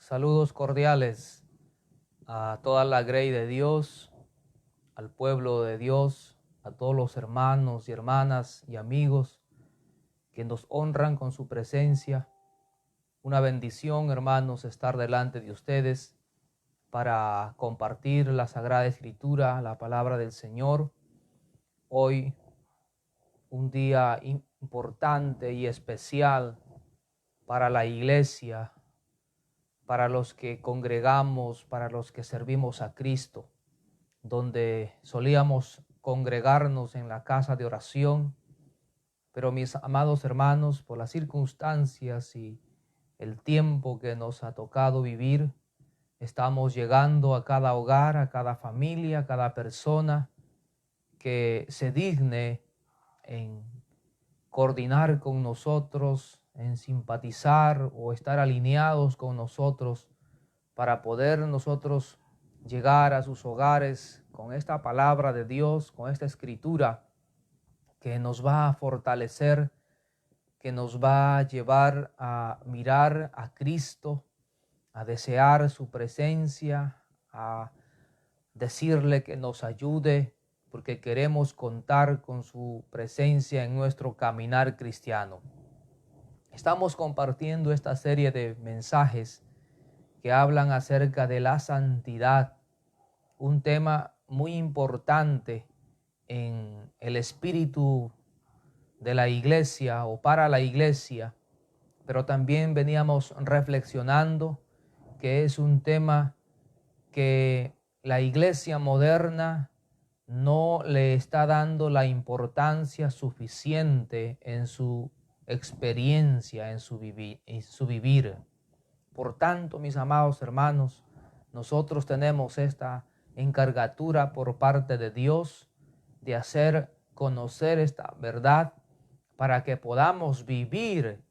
Saludos cordiales a toda la grey de Dios, al pueblo de Dios, a todos los hermanos y hermanas y amigos que nos honran con su presencia. Una bendición, hermanos, estar delante de ustedes para compartir la Sagrada Escritura, la palabra del Señor. Hoy, un día importante y especial para la iglesia, para los que congregamos, para los que servimos a Cristo, donde solíamos congregarnos en la casa de oración, pero mis amados hermanos, por las circunstancias y el tiempo que nos ha tocado vivir, estamos llegando a cada hogar, a cada familia, a cada persona que se digne en coordinar con nosotros, en simpatizar o estar alineados con nosotros para poder nosotros llegar a sus hogares con esta palabra de Dios, con esta escritura que nos va a fortalecer, que nos va a llevar a mirar a Cristo, a desear su presencia, a decirle que nos ayude, porque queremos contar con su presencia en nuestro caminar cristiano. Estamos compartiendo esta serie de mensajes que hablan acerca de la santidad, un tema muy importante en el espíritu de la iglesia o para la iglesia, pero también veníamos reflexionando que es un tema que la iglesia moderna no le está dando la importancia suficiente en su experiencia, en su vivir. Por tanto, mis amados hermanos, nosotros tenemos esta encargatura por parte de Dios de hacer conocer esta verdad para que podamos vivir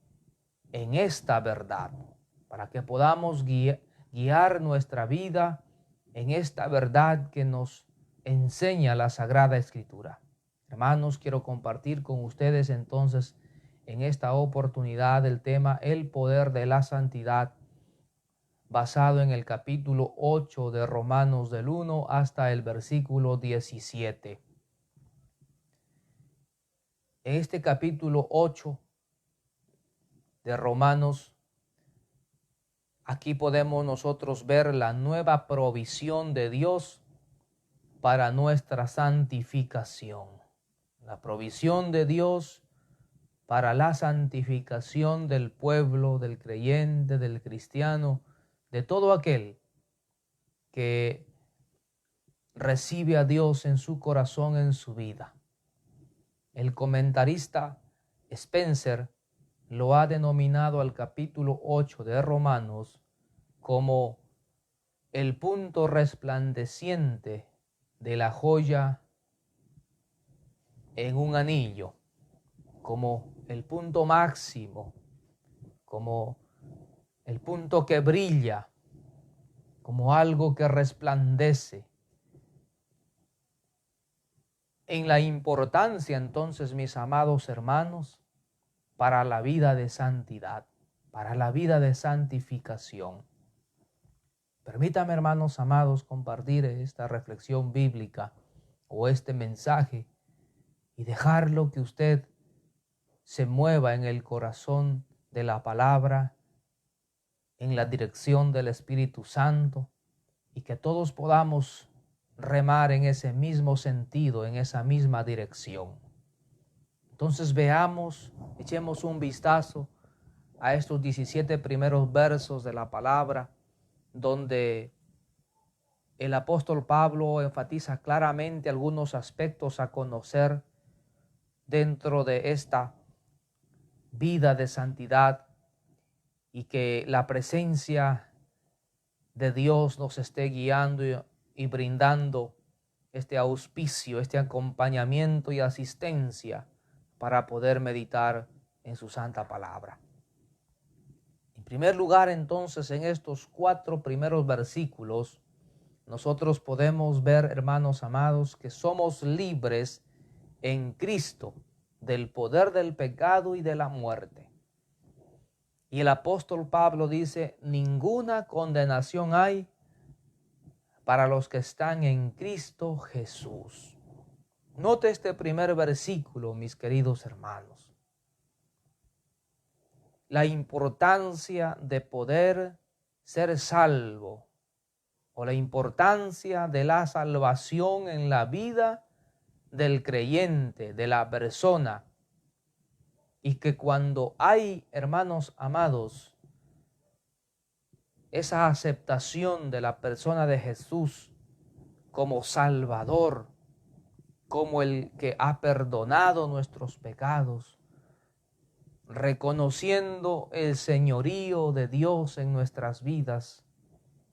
en esta verdad, para que podamos guiar nuestra vida en esta verdad que nos enseña la Sagrada Escritura. Hermanos, quiero compartir con ustedes entonces en esta oportunidad el tema El poder de la santidad, basado en el capítulo 8 de Romanos, del 1 hasta el versículo 17. En este capítulo 8 de Romanos, aquí podemos nosotros ver la nueva provisión de Dios para nuestra santificación. La provisión de Dios para la santificación del pueblo, del creyente, del cristiano, de todo aquel que recibe a Dios en su corazón, en su vida. El comentarista Spencer lo ha denominado al capítulo 8 de Romanos como el punto resplandeciente de la joya en un anillo, como el punto máximo, como el punto que brilla, como algo que resplandece. En la importancia entonces, mis amados hermanos, para la vida de santidad, para la vida de santificación. Permítame, hermanos amados, compartir esta reflexión bíblica o este mensaje y dejarlo que usted se mueva en el corazón de la palabra, en la dirección del Espíritu Santo, y que todos podamos remar en ese mismo sentido, en esa misma dirección. Entonces veamos, echemos un vistazo a estos 17 primeros versos de la palabra, donde el apóstol Pablo enfatiza claramente algunos aspectos a conocer dentro de esta vida de santidad, y que la presencia de Dios nos esté guiando y brindando este auspicio, este acompañamiento y asistencia para poder meditar en su santa palabra. En primer lugar, entonces, en estos 4 primeros versículos, nosotros podemos ver, hermanos amados, que somos libres en Cristo del poder del pecado y de la muerte. Y el apóstol Pablo dice, ninguna condenación hay para los que están en Cristo Jesús. Note este primer versículo, mis queridos hermanos. La importancia de poder ser salvo, o la importancia de la salvación en la vida del creyente, de la persona. Y que cuando hay, hermanos amados, esa aceptación de la persona de Jesús como Salvador, como el que ha perdonado nuestros pecados, reconociendo el señorío de Dios en nuestras vidas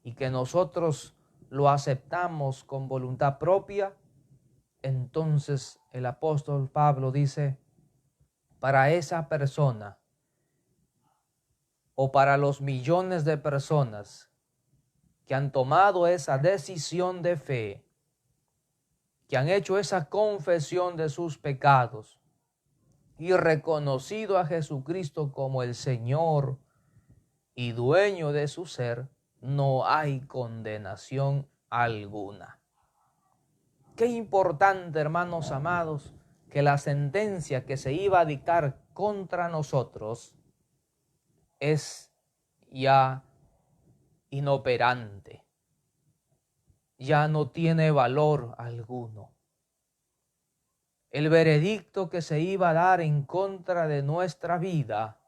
y que nosotros lo aceptamos con voluntad propia, entonces el apóstol Pablo dice, para esa persona o para los millones de personas que han tomado esa decisión de fe, que han hecho esa confesión de sus pecados y reconocido a Jesucristo como el Señor y dueño de su ser, no hay condenación alguna. Qué importante, hermanos amados, que la sentencia que se iba a dictar contra nosotros es ya inoperante, ya no tiene valor alguno. El veredicto que se iba a dar en contra de nuestra vida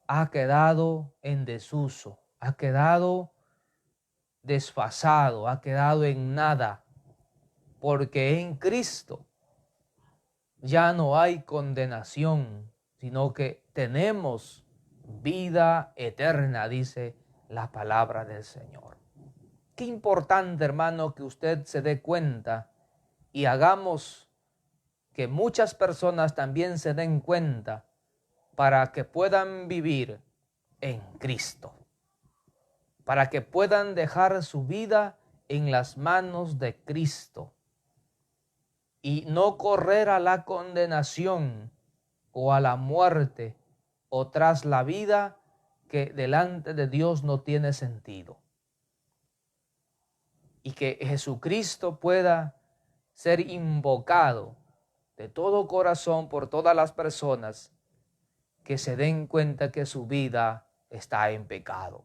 ha quedado en desuso, ha quedado desfasado, ha quedado en nada, porque en Cristo ya no hay condenación, sino que tenemos vida eterna, dice la palabra del Señor. Qué importante, hermano, que usted se dé cuenta y hagamos que muchas personas también se den cuenta para que puedan vivir en Cristo, para que puedan dejar su vida en las manos de Cristo y no correr a la condenación o a la muerte o tras la vida que delante de Dios no tiene sentido. Y que Jesucristo pueda ser invocado de todo corazón por todas las personas que se den cuenta que su vida está en pecado.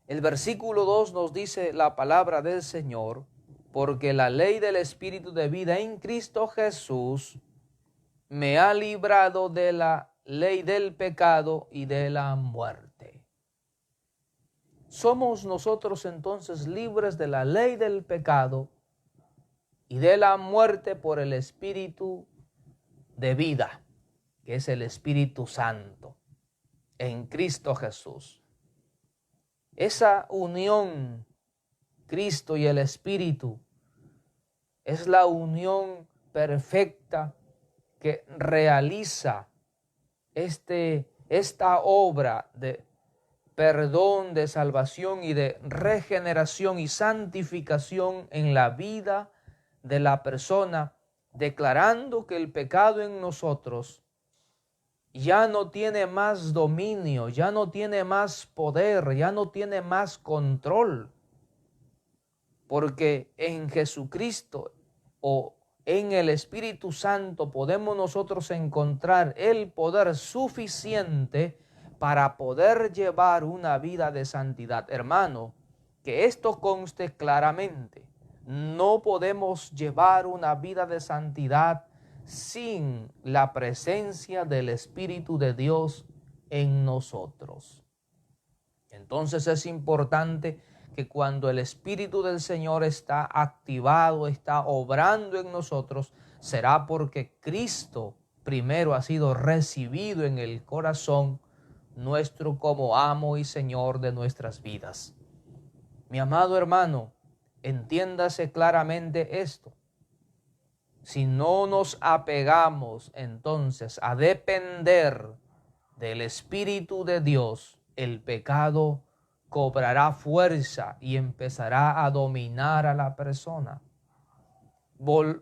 El versículo 2 nos dice la palabra del Señor, porque la ley del Espíritu de vida en Cristo Jesús me ha librado de la ley del pecado y de la muerte. Somos nosotros entonces libres de la ley del pecado y de la muerte por el Espíritu de vida, que es el Espíritu Santo, en Cristo Jesús. Esa unión, Cristo y el Espíritu, es la unión perfecta que realiza esta obra de perdón, de salvación y de regeneración y santificación en la vida de la persona, declarando que el pecado en nosotros ya no tiene más dominio, ya no tiene más poder, ya no tiene más control, porque en Jesucristo o en el Espíritu Santo podemos nosotros encontrar el poder suficiente para poder llevar una vida de santidad. Hermano, que esto conste claramente, no podemos llevar una vida de santidad sin la presencia del Espíritu de Dios en nosotros. Entonces es importante que cuando el Espíritu del Señor está activado, está obrando en nosotros, será porque Cristo primero ha sido recibido en el corazón nuestro como amo y Señor de nuestras vidas. Mi amado hermano, entiéndase claramente esto. Si no nos apegamos entonces a depender del Espíritu de Dios, el pecado cobrará fuerza y empezará a dominar a la persona.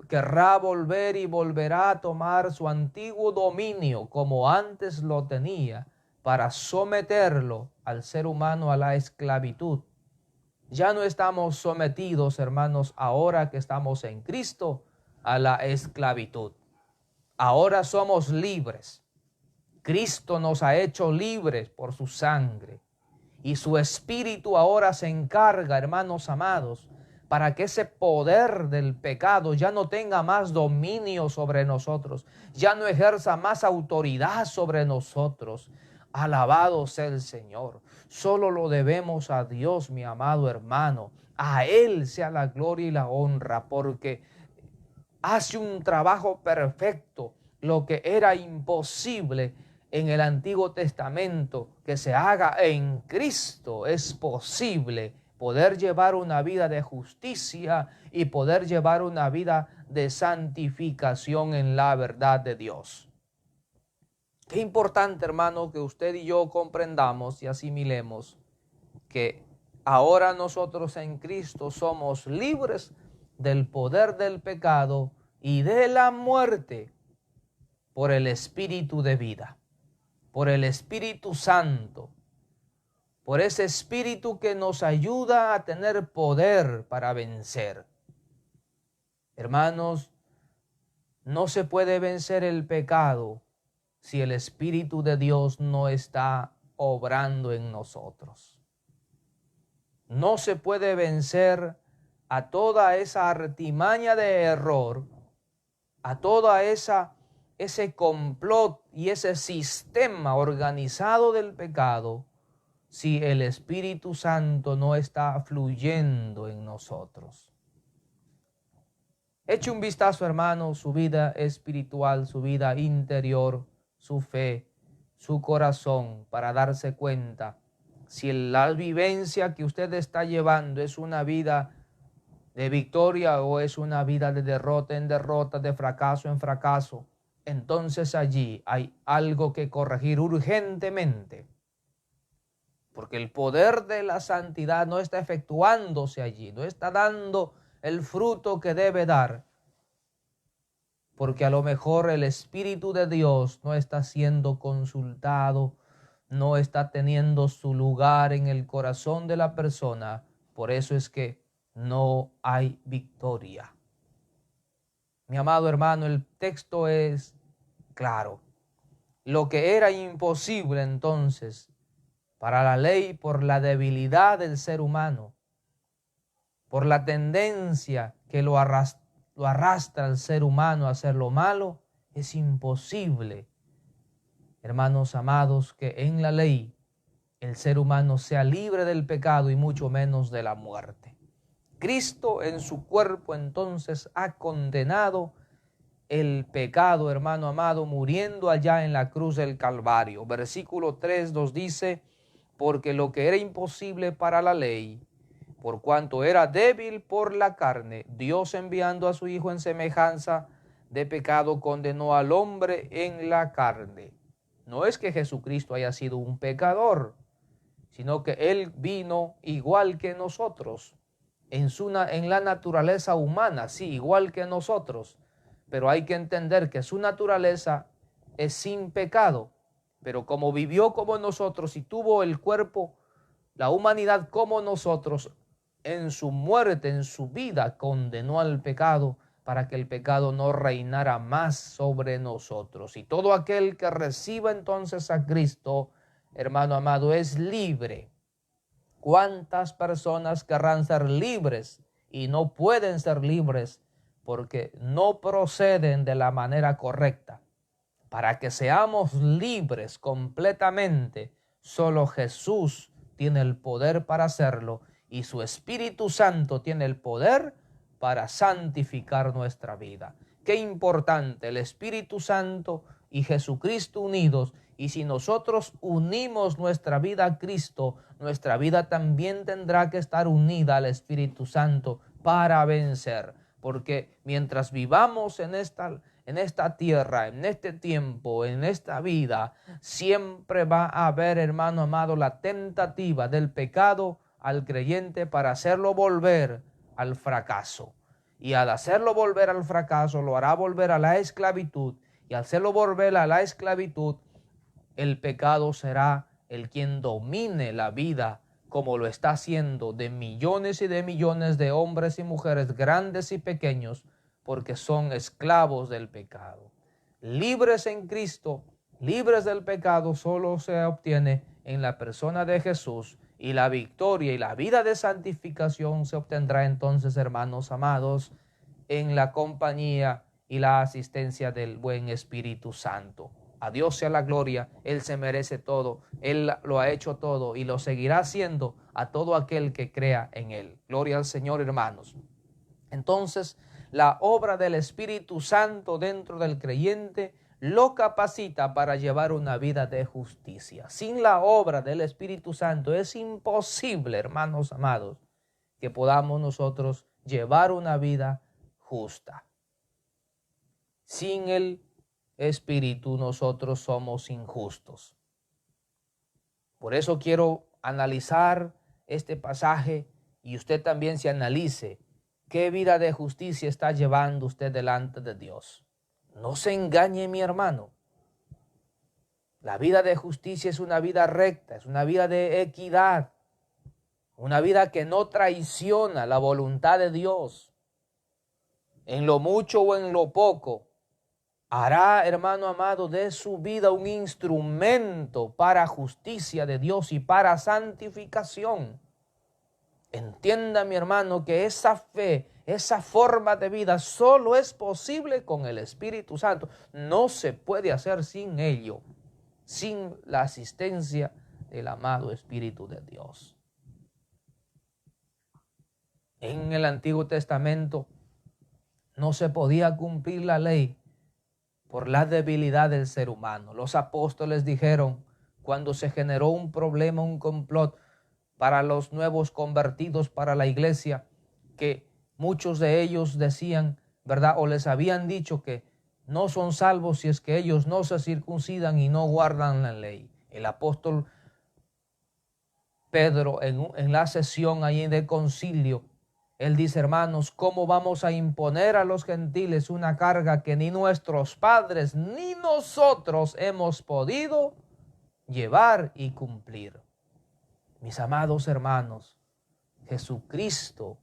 querrá volver y volverá a tomar su antiguo dominio como antes lo tenía para someterlo al ser humano a la esclavitud. Ya no estamos sometidos, hermanos, ahora que estamos en Cristo, a la esclavitud. Ahora somos libres. Cristo nos ha hecho libres por su sangre. Y su Espíritu ahora se encarga, hermanos amados, para que ese poder del pecado ya no tenga más dominio sobre nosotros, ya no ejerza más autoridad sobre nosotros. Alabado sea el Señor. Solo lo debemos a Dios, mi amado hermano. A Él sea la gloria y la honra, porque hace un trabajo perfecto. Lo que era imposible en el Antiguo Testamento, que se haga en Cristo, es posible poder llevar una vida de justicia y poder llevar una vida de santificación en la verdad de Dios. Qué importante, hermano, que usted y yo comprendamos y asimilemos que ahora nosotros en Cristo somos libres del poder del pecado y de la muerte por el Espíritu de vida, por el Espíritu Santo, por ese Espíritu que nos ayuda a tener poder para vencer. Hermanos, no se puede vencer el pecado si el Espíritu de Dios no está obrando en nosotros. No se puede vencer a toda esa artimaña de error, a toda ese complot y ese sistema organizado del pecado, si el Espíritu Santo no está fluyendo en nosotros. Eche un vistazo, hermano, su vida espiritual, su vida interior, su fe, su corazón, para darse cuenta si la vivencia que usted está llevando es una vida de victoria o es una vida de derrota en derrota, de fracaso en fracaso. Entonces allí hay algo que corregir urgentemente, porque el poder de la santidad no está efectuándose allí, no está dando el fruto que debe dar, porque a lo mejor el Espíritu de Dios no está siendo consultado, no está teniendo su lugar en el corazón de la persona. Por eso es que no hay victoria. Mi amado hermano, el texto es claro. Lo que era imposible entonces para la ley, por la debilidad del ser humano, por la tendencia que lo arrastra al ser humano a hacer lo malo, es imposible, hermanos amados, que en la ley el ser humano sea libre del pecado y mucho menos de la muerte. Cristo en su cuerpo entonces ha condenado el pecado, hermano amado, muriendo allá en la cruz del Calvario. Versículo 3 nos dice: porque lo que era imposible para la ley, por cuanto era débil por la carne, Dios, enviando a su Hijo en semejanza de pecado, condenó al hombre en la carne. No es que Jesucristo haya sido un pecador, sino que Él vino igual que nosotros, en la naturaleza humana, sí, igual que nosotros, pero hay que entender que su naturaleza es sin pecado, pero como vivió como nosotros y tuvo el cuerpo, la humanidad como nosotros, en su muerte, en su vida, condenó al pecado para que el pecado no reinara más sobre nosotros. Y todo aquel que reciba entonces a Cristo, hermano amado, es libre. ¿Cuántas personas querrán ser libres y no pueden ser libres porque no proceden de la manera correcta? Para que seamos libres completamente, solo Jesús tiene el poder para hacerlo y su Espíritu Santo tiene el poder para santificar nuestra vida. Qué importante, el Espíritu Santo y Jesucristo unidos. Y si nosotros unimos nuestra vida a Cristo, nuestra vida también tendrá que estar unida al Espíritu Santo para vencer. Porque mientras vivamos en esta tierra, en este tiempo, en esta vida, siempre va a haber, hermano amado, la tentativa del pecado al creyente para hacerlo volver al fracaso. Y al hacerlo volver al fracaso, lo hará volver a la esclavitud. Y al hacerlo volver a la esclavitud, el pecado será el quien domine la vida, como lo está haciendo de millones y de millones de hombres y mujeres, grandes y pequeños, porque son esclavos del pecado. Libres en Cristo, libres del pecado, solo se obtiene en la persona de Jesús, y la victoria y la vida de santificación se obtendrá entonces, hermanos amados, en la compañía y la asistencia del buen Espíritu Santo. A Dios sea la gloria, Él se merece todo, Él lo ha hecho todo y lo seguirá haciendo a todo aquel que crea en Él. Gloria al Señor, hermanos. Entonces, la obra del Espíritu Santo dentro del creyente lo capacita para llevar una vida de justicia. Sin la obra del Espíritu Santo es imposible, hermanos amados, que podamos nosotros llevar una vida justa. Sin el Espíritu nosotros somos injustos. Por eso quiero analizar este pasaje y usted también se analice qué vida de justicia está llevando usted delante de Dios. No se engañe, mi hermano. La vida de justicia es una vida recta, es una vida de equidad, una vida que no traiciona la voluntad de Dios. En lo mucho o en lo poco, hará, hermano amado, de su vida un instrumento para justicia de Dios y para santificación. Entienda, mi hermano, que esa fe, esa forma de vida solo es posible con el Espíritu Santo. No se puede hacer sin ello, sin la asistencia del amado Espíritu de Dios. En el Antiguo Testamento no se podía cumplir la ley por la debilidad del ser humano. Los apóstoles dijeron, cuando se generó un problema, un complot para los nuevos convertidos, para la iglesia, que muchos de ellos decían, ¿verdad? O les habían dicho que no son salvos si es que ellos no se circuncidan y no guardan la ley. El apóstol Pedro, en la sesión ahí de concilio, él dice, hermanos, ¿cómo vamos a imponer a los gentiles una carga que ni nuestros padres ni nosotros hemos podido llevar y cumplir? Mis amados hermanos, Jesucristo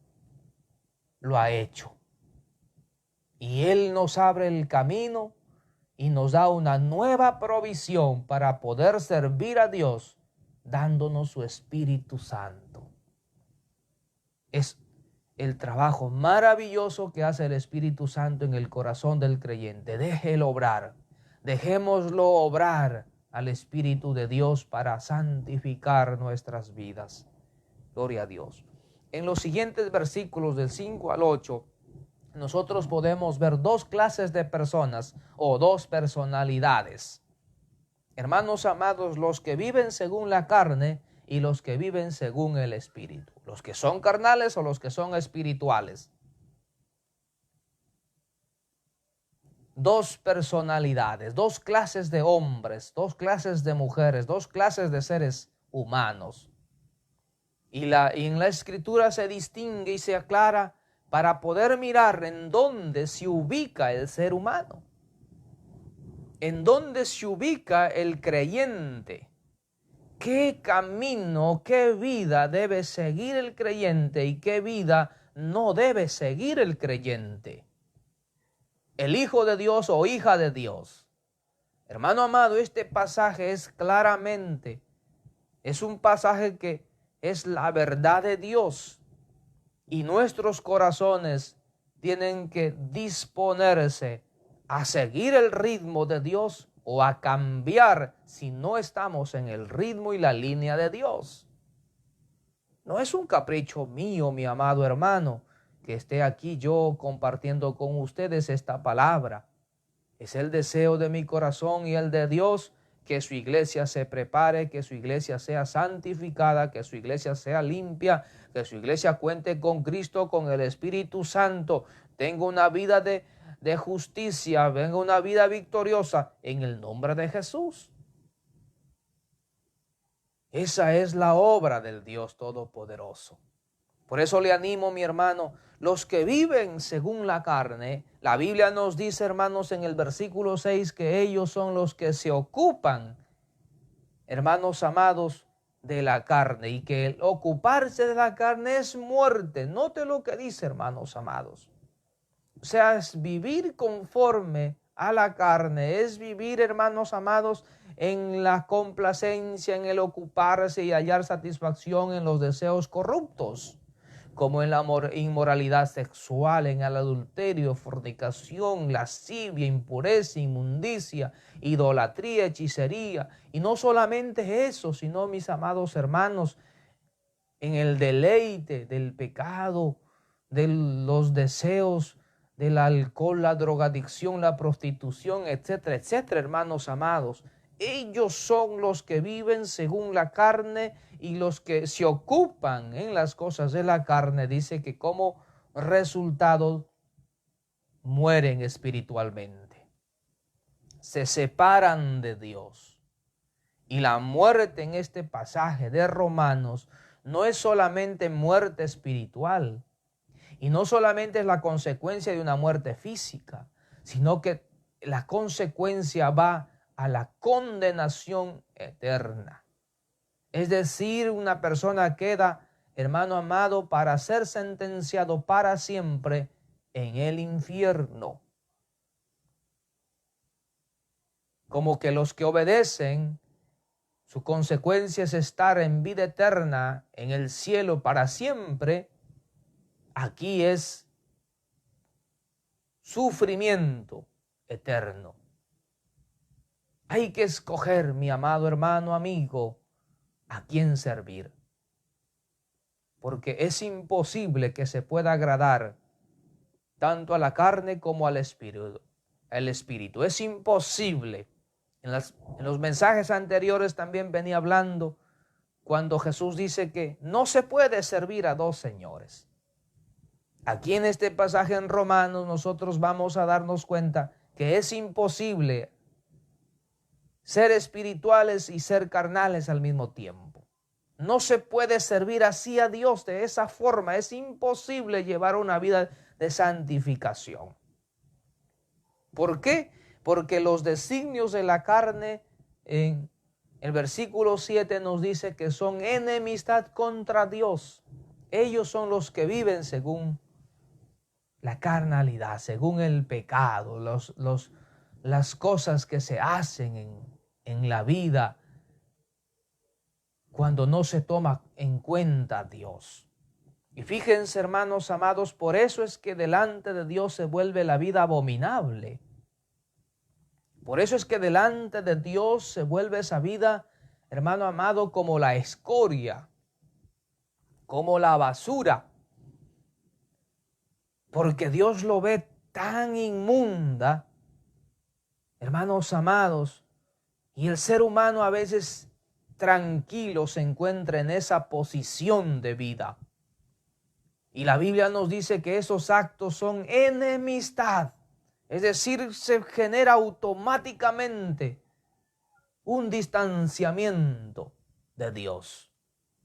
lo ha hecho. Y Él nos abre el camino y nos da una nueva provisión para poder servir a Dios, dándonos su Espíritu Santo. Es el trabajo maravilloso que hace el Espíritu Santo en el corazón del creyente. Déjelo obrar, dejémoslo obrar al Espíritu de Dios para santificar nuestras vidas. Gloria a Dios. En los siguientes versículos del 5 al 8, nosotros podemos ver dos clases de personas o dos personalidades. Hermanos amados, los que viven según la carne y los que viven según el Espíritu. Los que son carnales o los que son espirituales. Dos personalidades, dos clases de hombres, dos clases de mujeres, dos clases de seres humanos. Y en la Escritura se distingue y se aclara para poder mirar en dónde se ubica el ser humano, en dónde se ubica el creyente, qué camino, qué vida debe seguir el creyente y qué vida no debe seguir el creyente, el hijo de Dios o hija de Dios. Hermano amado, este pasaje es claramente, es un pasaje que es la verdad de Dios. Y nuestros corazones tienen que disponerse a seguir el ritmo de Dios o a cambiar si no estamos en el ritmo y la línea de Dios. No es un capricho mío, mi amado hermano, que esté aquí yo compartiendo con ustedes esta palabra. Es el deseo de mi corazón y el de Dios que su iglesia se prepare, que su iglesia sea santificada, que su iglesia sea limpia, que su iglesia cuente con Cristo, con el Espíritu Santo, tenga una vida de justicia, venga una vida victoriosa en el nombre de Jesús. Esa es la obra del Dios Todopoderoso. Por eso le animo, mi hermano, los que viven según la carne, la Biblia nos dice, hermanos, en el versículo 6, que ellos son los que se ocupan, hermanos amados, de la carne, y que el ocuparse de la carne es muerte. Note lo que dice, hermanos amados. O sea, es vivir conforme a la carne, es vivir, hermanos amados, en la complacencia, en el ocuparse y hallar satisfacción en los deseos corruptos, como en la inmoralidad sexual, en el adulterio, fornicación, lascivia, impureza, inmundicia, idolatría, hechicería. Y no solamente eso, sino, mis amados hermanos, en el deleite del pecado, de los deseos, del alcohol, la drogadicción, la prostitución, etcétera, etcétera, hermanos amados. Ellos son los que viven según la carne, y los que se ocupan en las cosas de la carne, dice que como resultado mueren espiritualmente. Se separan de Dios. Y la muerte en este pasaje de Romanos no es solamente muerte espiritual, y no solamente es la consecuencia de una muerte física, sino que la consecuencia va a la condenación eterna. Es decir, una persona queda, hermano amado, para ser sentenciado para siempre en el infierno. Como que los que obedecen, su consecuencia es estar en vida eterna en el cielo para siempre. Aquí es sufrimiento eterno. Hay que escoger, mi amado hermano, amigo, a quién servir. Porque es imposible que se pueda agradar tanto a la carne como al espíritu. Es imposible. En los mensajes anteriores también venía hablando cuando Jesús dice que no se puede servir a dos señores. Aquí en este pasaje en Romanos nosotros vamos a darnos cuenta que es imposible ser espirituales y ser carnales al mismo tiempo. No se puede servir así a Dios de esa forma. Es imposible llevar una vida de santificación. ¿Por qué? Porque los designios de la carne, en el versículo 7 nos dice que son enemistad contra Dios. Ellos son los que viven según la carnalidad, según el pecado, las cosas que se hacen en la vida cuando no se toma en cuenta a Dios. Y fíjense, hermanos amados, por eso es que delante de Dios se vuelve la vida abominable. Por eso es que delante de Dios se vuelve esa vida, hermano amado, como la escoria, como la basura. Porque Dios lo ve tan inmunda, hermanos amados, y el ser humano a veces tranquilo se encuentra en esa posición de vida. Y la Biblia nos dice que esos actos son enemistad. Es decir, se genera automáticamente un distanciamiento de Dios.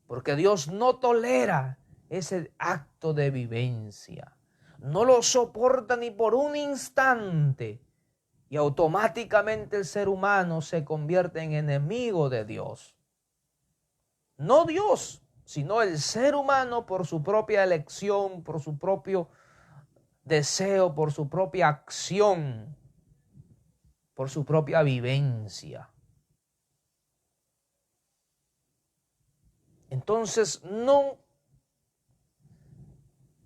Porque Dios no tolera ese acto de vivencia. No lo soporta ni por un instante. Y automáticamente el ser humano se convierte en enemigo de Dios. No Dios, sino el ser humano por su propia elección, por su propio deseo, por su propia acción, por su propia vivencia. Entonces no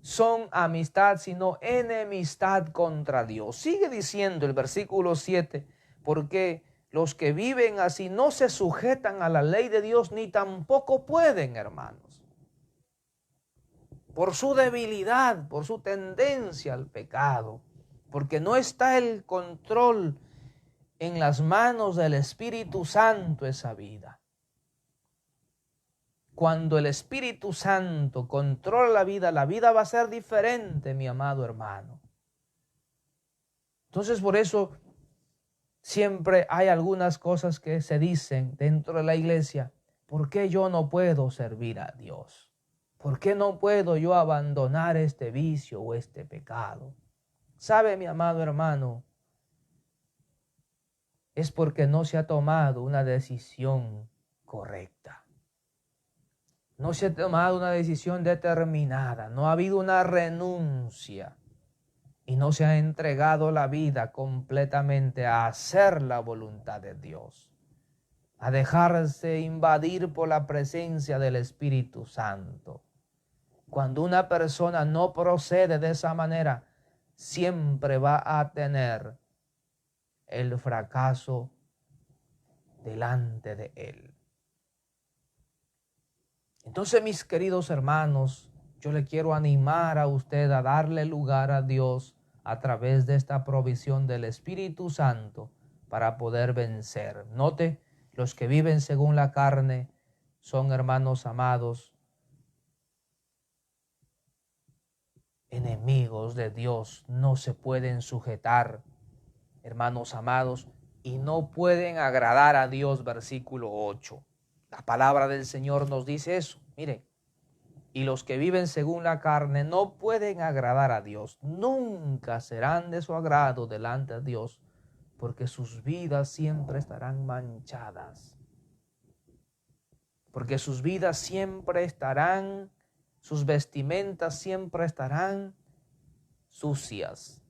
son amistad, sino enemistad contra Dios. Sigue diciendo el versículo 7, porque los que viven así no se sujetan a la ley de Dios, ni tampoco pueden, hermanos. Por su debilidad, por su tendencia al pecado, porque no está el control en las manos del Espíritu Santo esa vida. Cuando el Espíritu Santo controla la vida va a ser diferente, mi amado hermano. Entonces, por eso siempre hay algunas cosas que se dicen dentro de la iglesia. ¿Por qué yo no puedo servir a Dios? ¿Por qué no puedo yo abandonar este vicio o este pecado? ¿Sabe, mi amado hermano? Es porque no se ha tomado una decisión correcta. No se ha tomado una decisión determinada. No ha habido una renuncia. Y no se ha entregado la vida completamente a hacer la voluntad de Dios. A dejarse invadir por la presencia del Espíritu Santo. Cuando una persona no procede de esa manera, siempre va a tener el fracaso delante de él. Entonces, mis queridos hermanos, yo le quiero animar a usted a darle lugar a Dios a través de esta provisión del Espíritu Santo para poder vencer. Note, los que viven según la carne son, hermanos amados, enemigos de Dios. No se pueden sujetar, hermanos amados, y no pueden agradar a Dios. Versículo 8. La palabra del Señor nos dice eso. Miren, y los que viven según la carne no pueden agradar a Dios. Nunca serán de su agrado delante de Dios, porque sus vidas siempre estarán manchadas. Porque sus vidas siempre estarán, sus vestimentas siempre estarán sucias,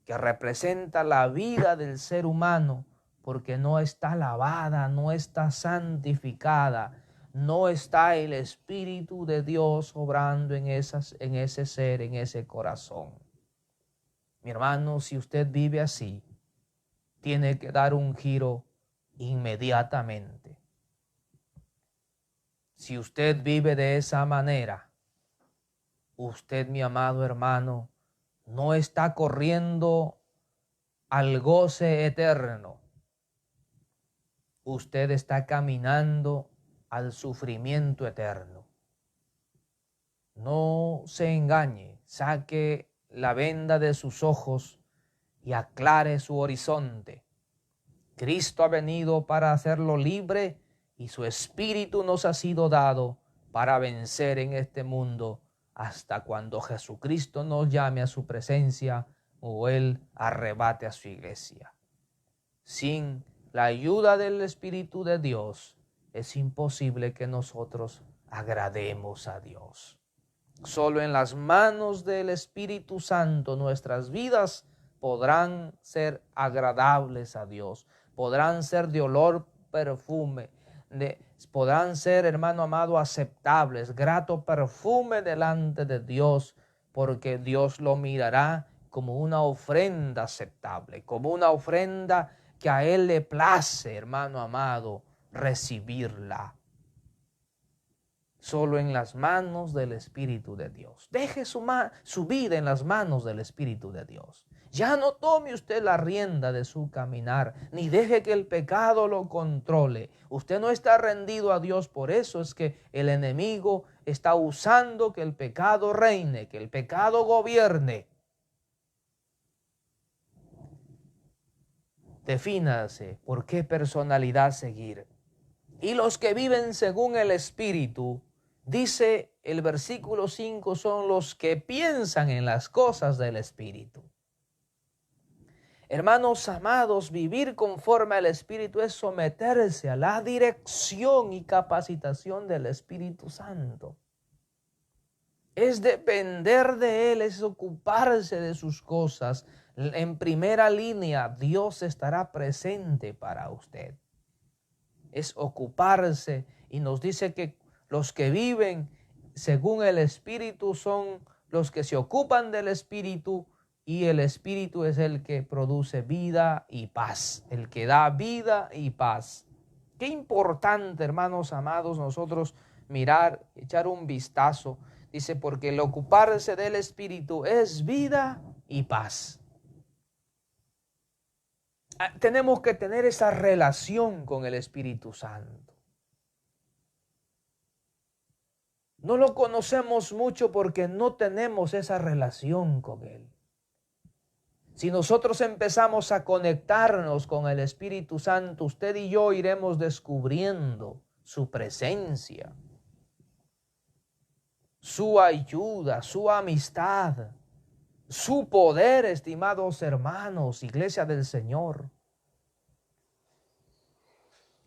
que representa la vida del ser humano, porque no está lavada, no está santificada, no está el Espíritu de Dios obrando en ese ser, en ese corazón. Mi hermano, si usted vive así, tiene que dar un giro inmediatamente. Si usted vive de esa manera, usted, mi amado hermano, no está corriendo al goce eterno. Usted está caminando al sufrimiento eterno. No se engañe, saque la venda de sus ojos y aclare su horizonte. Cristo ha venido para hacerlo libre y su Espíritu nos ha sido dado para vencer en este mundo hasta cuando Jesucristo nos llame a su presencia o Él arrebate a su iglesia. Sin la ayuda del Espíritu de Dios, es imposible que nosotros agrademos a Dios. Solo en las manos del Espíritu Santo nuestras vidas podrán ser agradables a Dios, podrán ser de olor, perfume, podrán ser, hermano amado, aceptables, grato perfume delante de Dios, porque Dios lo mirará como una ofrenda aceptable, como una ofrenda que a Él le place, hermano amado, recibirla. Solo en las manos del Espíritu de Dios. Deje su vida en las manos del Espíritu de Dios. Ya no tome usted la rienda de su caminar, ni deje que el pecado lo controle. Usted no está rendido a Dios, por eso es que el enemigo está usando que el pecado reine, que el pecado gobierne. Defínase por qué personalidad seguir. Y los que viven según el Espíritu, dice el versículo 5, son los que piensan en las cosas del Espíritu. Hermanos amados, vivir conforme al Espíritu es someterse a la dirección y capacitación del Espíritu Santo. Es depender de Él, es ocuparse de sus cosas. En primera línea, Dios estará presente para usted. Es ocuparse, y nos dice que los que viven según el Espíritu son los que se ocupan del Espíritu, y el Espíritu es el que produce vida y paz, el que da vida y paz. Qué importante, hermanos amados, nosotros mirar, echar un vistazo. Dice, porque el ocuparse del Espíritu es vida y paz. Tenemos que tener esa relación con el Espíritu Santo. No lo conocemos mucho porque no tenemos esa relación con Él. Si nosotros empezamos a conectarnos con el Espíritu Santo, usted y yo iremos descubriendo su presencia. su ayuda, su amistad, su poder, estimados hermanos, iglesia del Señor.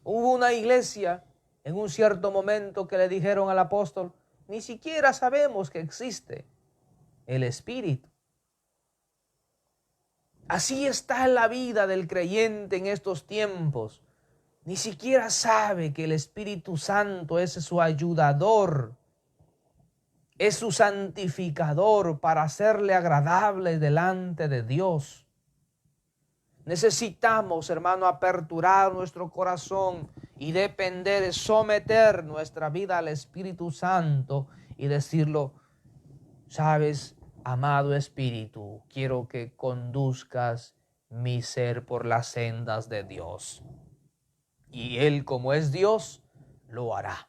Hubo una iglesia en un cierto momento que le dijeron al apóstol, ni siquiera sabemos que existe el Espíritu. Así está la vida del creyente en estos tiempos. Ni siquiera sabe que el Espíritu Santo es su ayudador, es su santificador para hacerle agradable delante de Dios. Necesitamos, hermano, aperturar nuestro corazón y depender, someter nuestra vida al Espíritu Santo y decirlo, sabes, amado Espíritu, quiero que conduzcas mi ser por las sendas de Dios. Y Él, como es Dios, lo hará.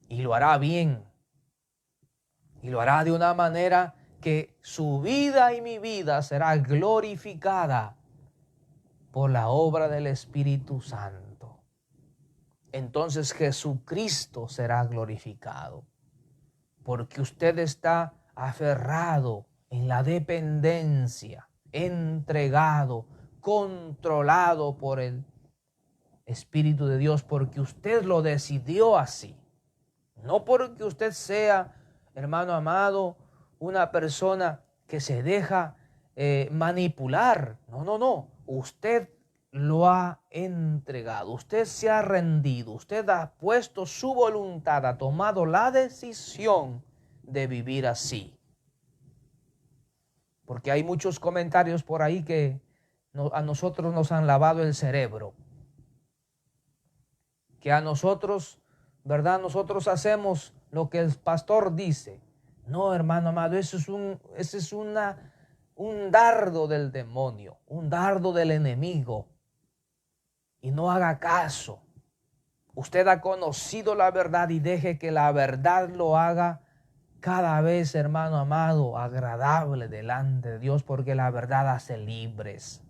Y lo hará bien. Y lo hará de una manera que su vida y mi vida será glorificada por la obra del Espíritu Santo. Entonces Jesucristo será glorificado. Porque usted está aferrado en la dependencia, entregado, controlado por el Espíritu de Dios, porque usted lo decidió así. No porque usted sea, hermano amado, una persona que se deja manipular. No. Usted lo ha entregado. Usted se ha rendido. Usted ha puesto su voluntad, ha tomado la decisión de vivir así. Porque hay muchos comentarios por ahí que a nosotros nos han lavado el cerebro. Que a nosotros, ¿verdad? Nosotros hacemos lo que el pastor dice. No, hermano amado, eso es un dardo del demonio, un dardo del enemigo. Y no haga caso. Usted ha conocido la verdad y deje que la verdad lo haga cada vez, hermano amado, agradable delante de Dios, porque la verdad hace libres.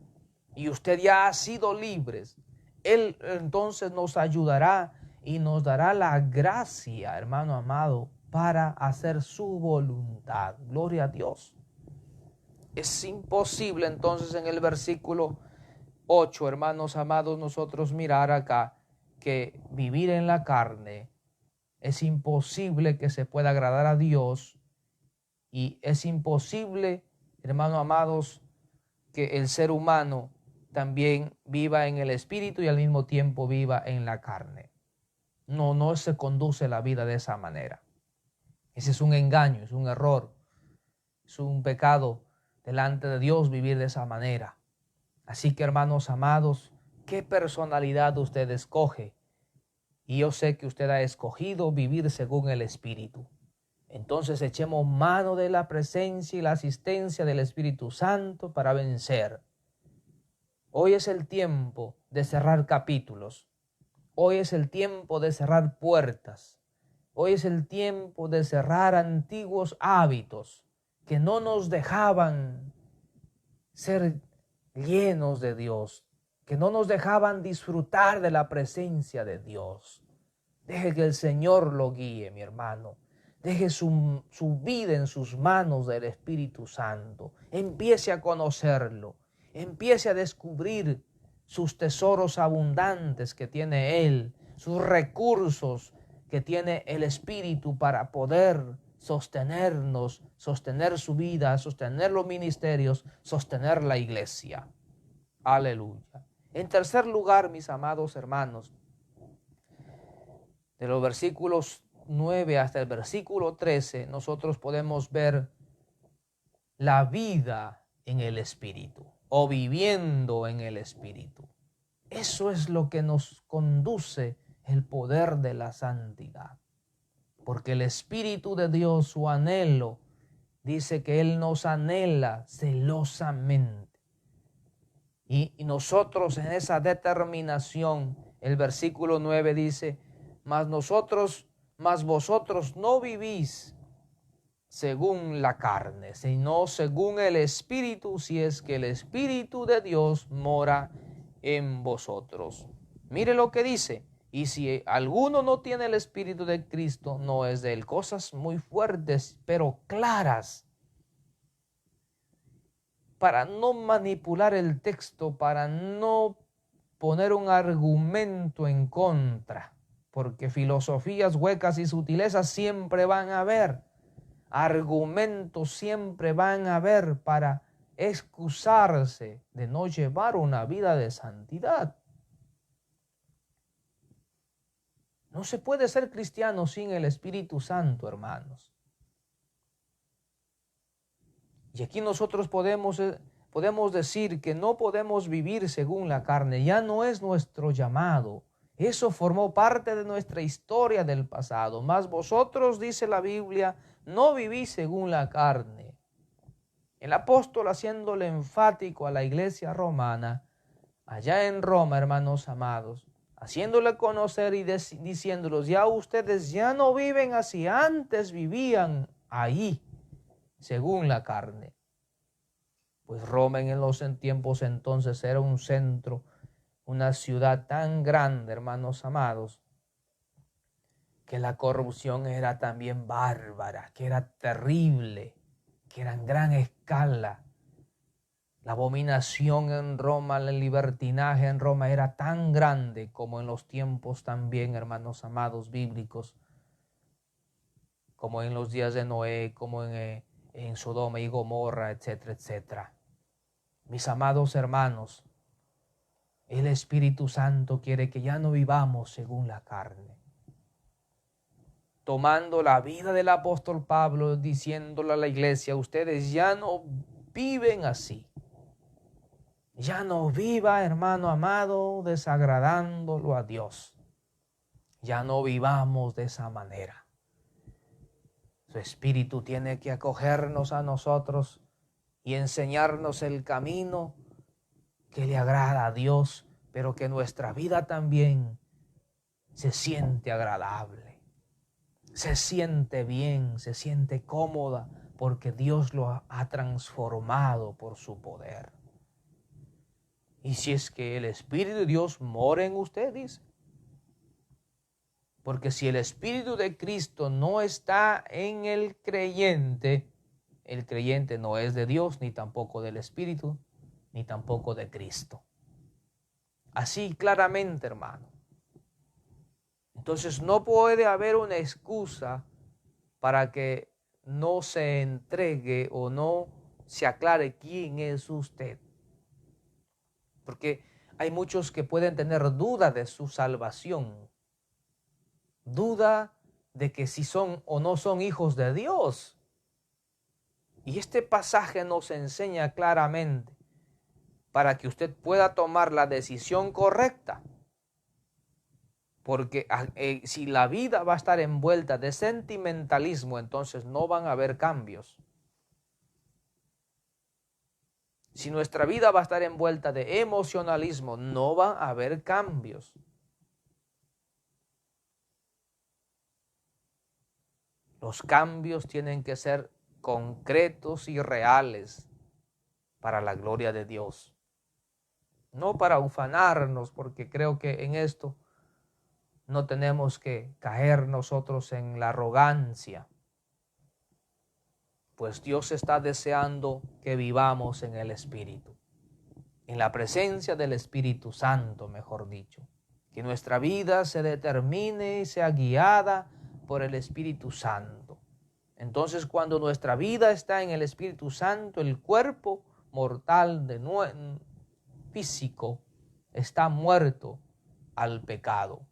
Y usted ya ha sido libres. Él entonces nos ayudará y nos dará la gracia, hermano amado, para hacer su voluntad. Gloria a Dios. Es imposible entonces en el versículo 8, hermanos amados, nosotros mirar acá que vivir en la carne es imposible que se pueda agradar a Dios y es imposible, hermanos amados, que el ser humano también viva en el espíritu y al mismo tiempo viva en la carne. No se conduce la vida de esa manera. Ese es un engaño, es un error, es un pecado delante de Dios vivir de esa manera. Así que, hermanos amados, ¿qué personalidad usted escoge? Y yo sé que usted ha escogido vivir según el Espíritu. Entonces echemos mano de la presencia y la asistencia del Espíritu Santo para vencer. Hoy es el tiempo de cerrar capítulos. Hoy es el tiempo de cerrar puertas. Hoy es el tiempo de cerrar antiguos hábitos que no nos dejaban ser llenos de Dios, que no nos dejaban disfrutar de la presencia de Dios. Deje que el Señor lo guíe, mi hermano. Deje su vida en sus manos del Espíritu Santo. Empiece a conocerlo. Empiece a descubrir sus tesoros abundantes que tiene Él, sus recursos que tiene el Espíritu para poder sostenernos, sostener su vida, sostener los ministerios, sostener la iglesia. Aleluya. En tercer lugar, mis amados hermanos, de los versículos 9 hasta el versículo 13, nosotros podemos ver la vida en el Espíritu o viviendo en el Espíritu. Eso es lo que nos conduce el poder de la santidad. Porque el Espíritu de Dios, su anhelo, dice que Él nos anhela celosamente. Y nosotros en esa determinación, el versículo 9 dice, mas vosotros no vivís según la carne, sino según el Espíritu, si es que el Espíritu de Dios mora en vosotros. Mire lo que dice, Y si alguno no tiene el Espíritu de Cristo, no es de él. Cosas muy fuertes, pero claras, para no manipular el texto, para no poner un argumento en contra, porque filosofías huecas y sutilezas siempre van a haber, argumentos siempre van a haber para excusarse de no llevar una vida de santidad. No se puede ser cristiano sin el Espíritu Santo, hermanos. Y aquí nosotros podemos decir que no podemos vivir según la carne. Ya no es nuestro llamado. Eso formó parte de nuestra historia del pasado. Mas vosotros, dice la Biblia, no vivís según la carne. El apóstol, haciéndole enfático a la iglesia romana, allá en Roma, hermanos amados, haciéndole conocer y diciéndolos, ya ustedes ya no viven así, antes vivían ahí, según la carne. Pues Roma en los tiempos entonces era un centro, una ciudad tan grande, hermanos amados, que la corrupción era también bárbara, que era terrible, que era en gran escala. La abominación en Roma, el libertinaje en Roma era tan grande como en los tiempos también, hermanos amados, bíblicos, como en los días de Noé, como en Sodoma y Gomorra, etcétera, etcétera. Mis amados hermanos, el Espíritu Santo quiere que ya no vivamos según la carne. Tomando la vida del apóstol Pablo, diciéndole a la iglesia, ustedes ya no viven así. Ya no viva, hermano amado, desagradándolo a Dios. Ya no vivamos de esa manera. Su Espíritu tiene que acogernos a nosotros y enseñarnos el camino que le agrada a Dios, pero que nuestra vida también se siente agradable, se siente bien, se siente cómoda, porque Dios lo ha transformado por su poder. Y si es que el Espíritu de Dios mora en ustedes, porque si el Espíritu de Cristo no está en el creyente no es de Dios, ni tampoco del Espíritu, ni tampoco de Cristo. Así claramente, hermano. Entonces no puede haber una excusa para que no se entregue o no se aclare quién es usted. Porque hay muchos que pueden tener duda de su salvación, duda de que si son o no son hijos de Dios. Y este pasaje nos enseña claramente para que usted pueda tomar la decisión correcta. Porque si la vida va a estar envuelta de sentimentalismo, entonces no van a haber cambios. Si nuestra vida va a estar envuelta de emocionalismo, no va a haber cambios. Los cambios tienen que ser concretos y reales para la gloria de Dios. No para ufanarnos, porque creo que en esto no tenemos que caer nosotros en la arrogancia. Pues Dios está deseando que vivamos en el Espíritu, en la presencia del Espíritu Santo, mejor dicho. Que nuestra vida se determine y sea guiada por el Espíritu Santo. Entonces, cuando nuestra vida está en el Espíritu Santo, el cuerpo mortal físico está muerto al pecado.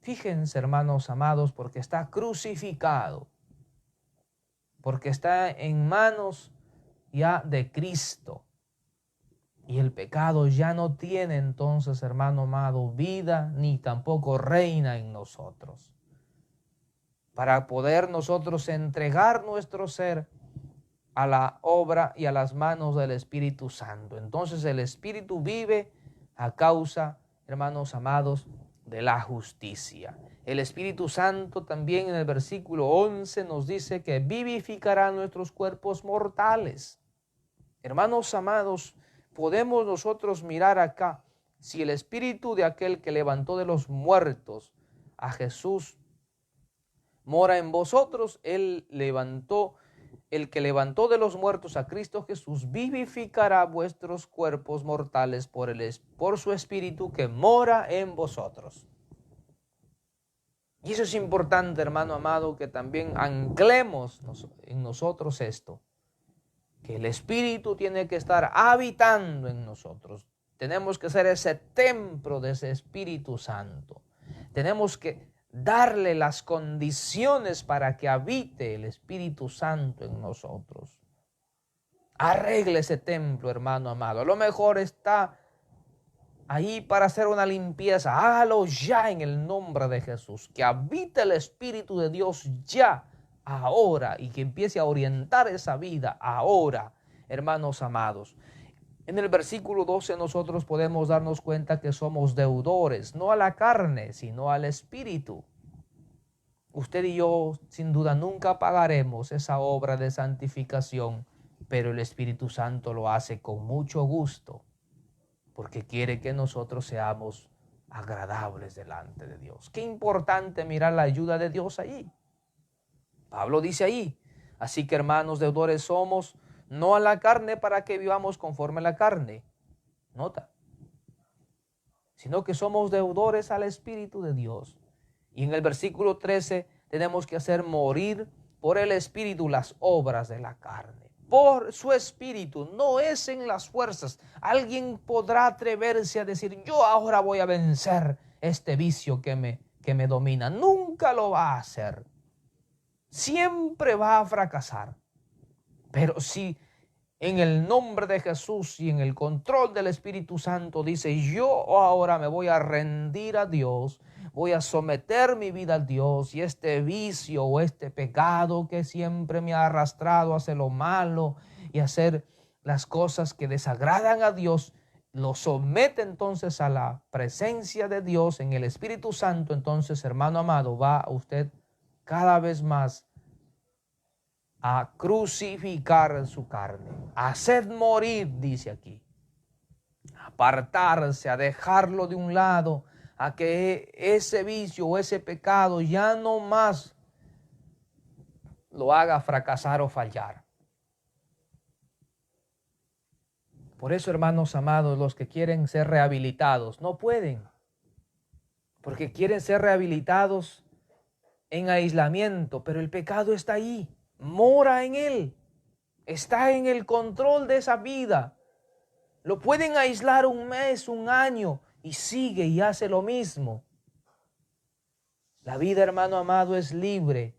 Fíjense, hermanos amados, porque está crucificado, porque está en manos ya de Cristo. Y el pecado ya no tiene entonces, hermano amado, vida ni tampoco reina en nosotros. Para poder nosotros entregar nuestro ser a la obra y a las manos del Espíritu Santo. Entonces el Espíritu vive a causa, hermanos amados, de la justicia. El Espíritu Santo también en el versículo 11 nos dice que vivificará nuestros cuerpos mortales. Hermanos amados, podemos nosotros mirar acá si el espíritu de aquel que levantó de los muertos a Jesús mora en vosotros, el que levantó de los muertos a Cristo Jesús vivificará vuestros cuerpos mortales por su espíritu que mora en vosotros. Y eso es importante, hermano amado, que también anclemos en nosotros esto, que el Espíritu tiene que estar habitando en nosotros. Tenemos que ser ese templo de ese Espíritu Santo. Tenemos que darle las condiciones para que habite el Espíritu Santo en nosotros. Arregle ese templo, hermano amado. A lo mejor está ahí para hacer una limpieza. Hágalo ya en el nombre de Jesús. Que habite el Espíritu de Dios ya, ahora, y que empiece a orientar esa vida ahora, hermanos amados. En el versículo 12 nosotros podemos darnos cuenta que somos deudores, no a la carne, sino al Espíritu. Usted y yo sin duda nunca pagaremos esa obra de santificación, pero el Espíritu Santo lo hace con mucho gusto, porque quiere que nosotros seamos agradables delante de Dios. Qué importante mirar la ayuda de Dios ahí. Pablo dice ahí, así que hermanos deudores somos, no a la carne para que vivamos conforme a la carne. Nota. Sino que somos deudores al Espíritu de Dios. Y en el versículo 13 tenemos que hacer morir por el Espíritu las obras de la carne. Por su Espíritu, no es en las fuerzas. Alguien podrá atreverse a decir, yo ahora voy a vencer este vicio que me domina. Nunca lo va a hacer. Siempre va a fracasar. Pero si en el nombre de Jesús y en el control del Espíritu Santo dice, yo ahora me voy a rendir a Dios, voy a someter mi vida a Dios, y este vicio o este pecado que siempre me ha arrastrado a hacer lo malo y hacer las cosas que desagradan a Dios, lo somete entonces a la presencia de Dios en el Espíritu Santo. Entonces, hermano amado, va usted cada vez más a crucificar su carne, a hacer morir, dice aquí, a apartarse, a dejarlo de un lado, a que ese vicio o ese pecado ya no más lo haga fracasar o fallar. Por eso, hermanos amados, los que quieren ser rehabilitados no pueden, porque quieren ser rehabilitados en aislamiento, pero el pecado está ahí. Mora en él, está en el control de esa vida. Lo pueden aislar un mes, un año, y sigue y hace lo mismo. La vida, hermano amado, es libre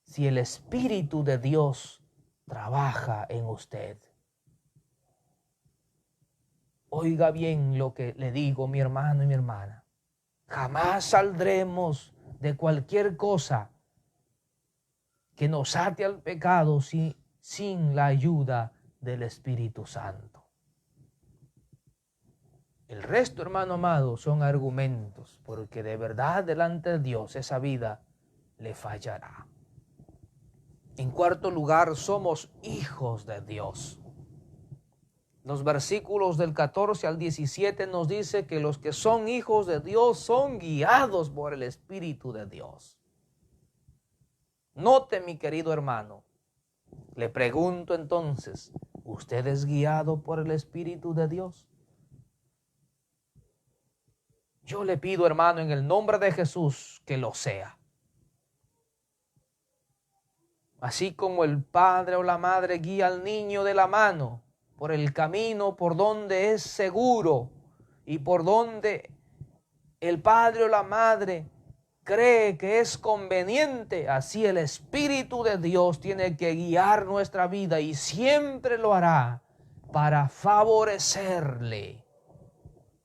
si el Espíritu de Dios trabaja en usted. Oiga bien lo que le digo, mi hermano y mi hermana. Jamás saldremos de cualquier cosa que nos ate al pecado sin la ayuda del Espíritu Santo. El resto, hermano amado, son argumentos, porque de verdad delante de Dios esa vida le fallará. En cuarto lugar, somos hijos de Dios. Los versículos del 14 al 17 nos dice que los que son hijos de Dios son guiados por el Espíritu de Dios. Note, mi querido hermano, le pregunto entonces, ¿usted es guiado por el Espíritu de Dios? Yo le pido, hermano, en el nombre de Jesús, que lo sea. Así como el padre o la madre guía al niño de la mano por el camino por donde es seguro y por donde el padre o la madre cree que es conveniente, así el Espíritu de Dios tiene que guiar nuestra vida y siempre lo hará para favorecerle,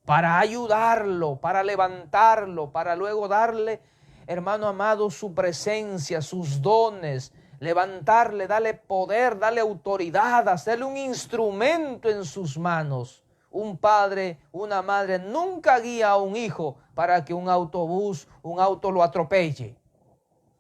para ayudarlo, para levantarlo, para luego darle, hermano amado, su presencia, sus dones, levantarle, darle poder, darle autoridad, hacerle un instrumento en sus manos. Un padre, una madre nunca guía a un hijo para que un autobús, un auto lo atropelle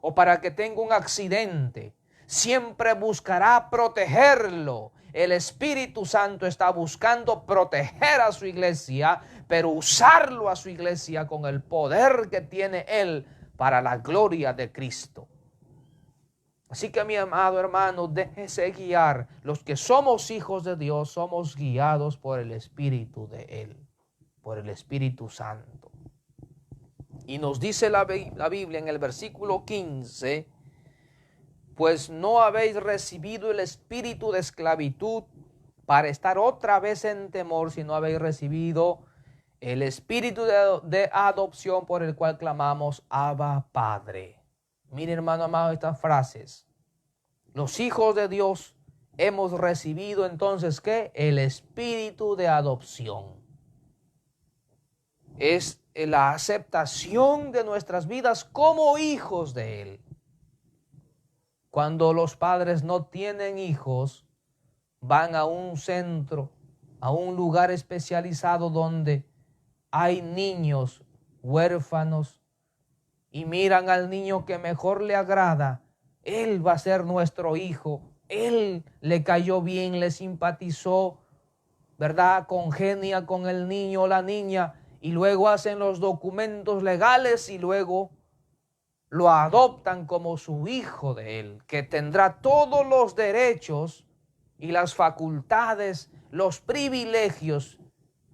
o para que tenga un accidente. Siempre buscará protegerlo el Espíritu Santo está buscando proteger a su iglesia, pero usarlo a su iglesia con el poder que tiene Él para la gloria de Cristo. Así que mi amado hermano, déjese guiar. Los que somos hijos de Dios somos guiados por el Espíritu de Él, por el Espíritu Santo. Y nos dice la Biblia en el versículo 15, pues no habéis recibido el espíritu de esclavitud para estar otra vez en temor, sino habéis recibido el espíritu de adopción por el cual clamamos, Abba, Padre. Mire, hermano amado, estas frases. Los hijos de Dios hemos recibido entonces, ¿qué? El espíritu de adopción. Es la aceptación de nuestras vidas como hijos de Él. Cuando los padres no tienen hijos, van a un centro, a un lugar especializado donde hay niños huérfanos y miran al niño que mejor le agrada. Él va a ser nuestro hijo. Él le cayó bien, le simpatizó, ¿verdad? Congenia con el niño o la niña y luego hacen los documentos legales y luego lo adoptan como su hijo de Él, que tendrá todos los derechos y las facultades, los privilegios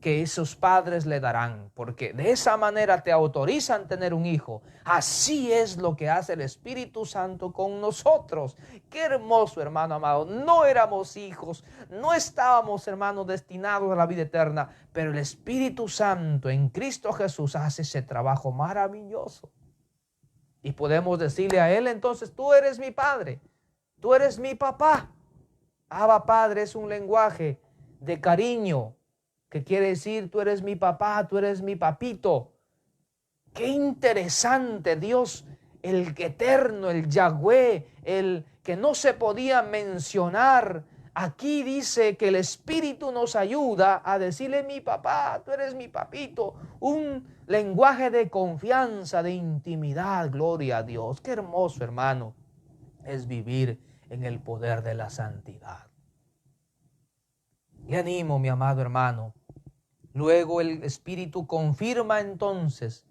que esos padres le darán, porque de esa manera te autorizan tener un hijo. Así es lo que hace el Espíritu Santo con nosotros. Qué hermoso, hermano amado. No éramos hijos, no estábamos, hermanos, destinados a la vida eterna, pero el Espíritu Santo en Cristo Jesús hace ese trabajo maravilloso. Y podemos decirle a Él entonces, tú eres mi Padre, tú eres mi papá. Abba Padre es un lenguaje de cariño que quiere decir tú eres mi papá, tú eres mi papito. Qué interesante Dios, el eterno, el Yahweh, el que no se podía mencionar. Aquí dice que el Espíritu nos ayuda a decirle mi papá, tú eres mi papito. Un lenguaje de confianza, de intimidad, gloria a Dios. Qué hermoso, hermano, es vivir en el poder de la santidad. Le animo, mi amado hermano. Luego el Espíritu confirma entonces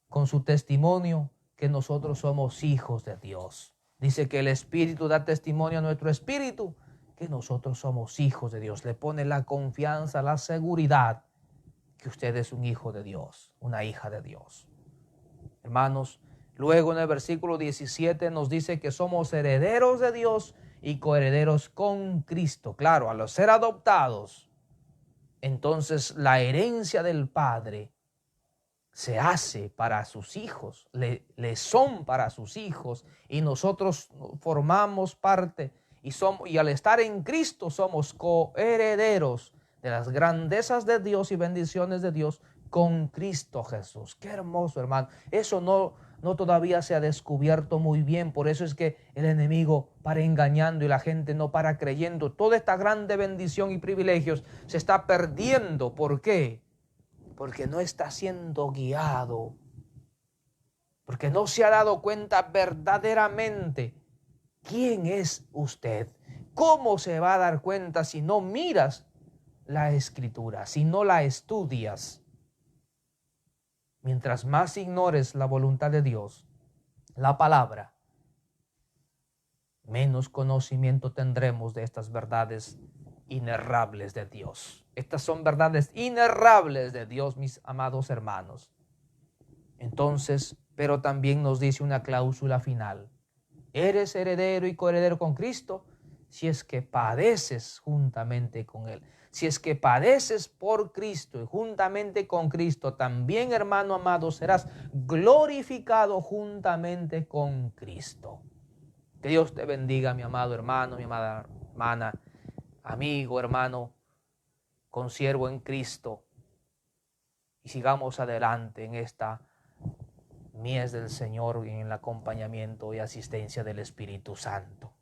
con su testimonio que nosotros somos hijos de Dios. Dice que el Espíritu da testimonio a nuestro espíritu que nosotros somos hijos de Dios. Le pone la confianza, la seguridad que usted es un hijo de Dios, una hija de Dios. Hermanos, luego en el versículo 17 nos dice que somos herederos de Dios y coherederos con Cristo. Claro, al ser adoptados, entonces la herencia del Padre se hace para sus hijos, le son para sus hijos y nosotros formamos parte y al estar en Cristo somos coherederos de las grandezas de Dios y bendiciones de Dios con Cristo Jesús. Qué hermoso, hermano. Eso no todavía se ha descubierto muy bien. Por eso es que el enemigo para engañando y la gente no para creyendo. Toda esta grande bendición y privilegios se está perdiendo. ¿Por qué? Porque no está siendo guiado. Porque no se ha dado cuenta verdaderamente quién es usted. ¿Cómo se va a dar cuenta si no miras la Escritura, si no la estudias? Mientras más ignores la voluntad de Dios, la palabra, menos conocimiento tendremos de estas verdades inerrables de Dios. Estas son verdades inerrables de Dios, mis amados hermanos. Entonces, pero también nos dice una cláusula final. Eres heredero y coheredero con Cristo si es que padeces juntamente con Él. Si es que padeces por Cristo y juntamente con Cristo, también, hermano amado, serás glorificado juntamente con Cristo. Que Dios te bendiga, mi amado hermano, mi amada hermana, amigo, hermano, consiervo en Cristo. Y sigamos adelante en esta mies del Señor y en el acompañamiento y asistencia del Espíritu Santo.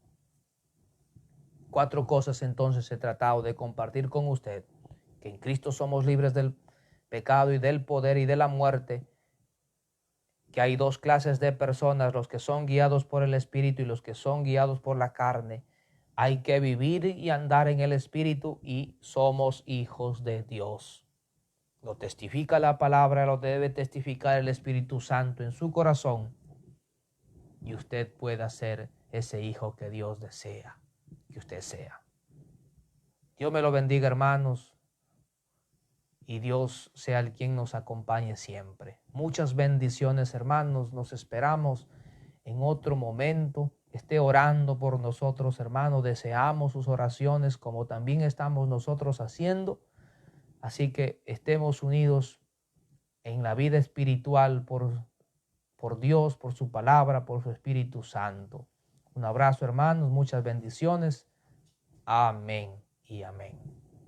4 cosas entonces he tratado de compartir con usted. Que en Cristo somos libres del pecado y del poder y de la muerte. Que hay 2 clases de personas, los que son guiados por el Espíritu y los que son guiados por la carne. Hay que vivir y andar en el Espíritu y somos hijos de Dios. Lo testifica la palabra, lo debe testificar el Espíritu Santo en su corazón. Y usted pueda ser ese hijo que Dios desea que usted sea. Dios me lo bendiga, hermanos. Y Dios sea el quien nos acompañe siempre. Muchas bendiciones, hermanos. Nos esperamos en otro momento. Esté orando por nosotros, hermanos. Deseamos sus oraciones como también estamos nosotros haciendo. Así que estemos unidos en la vida espiritual por Dios, por su palabra, por su Espíritu Santo. Un abrazo, hermanos. Muchas bendiciones. Amén y amén.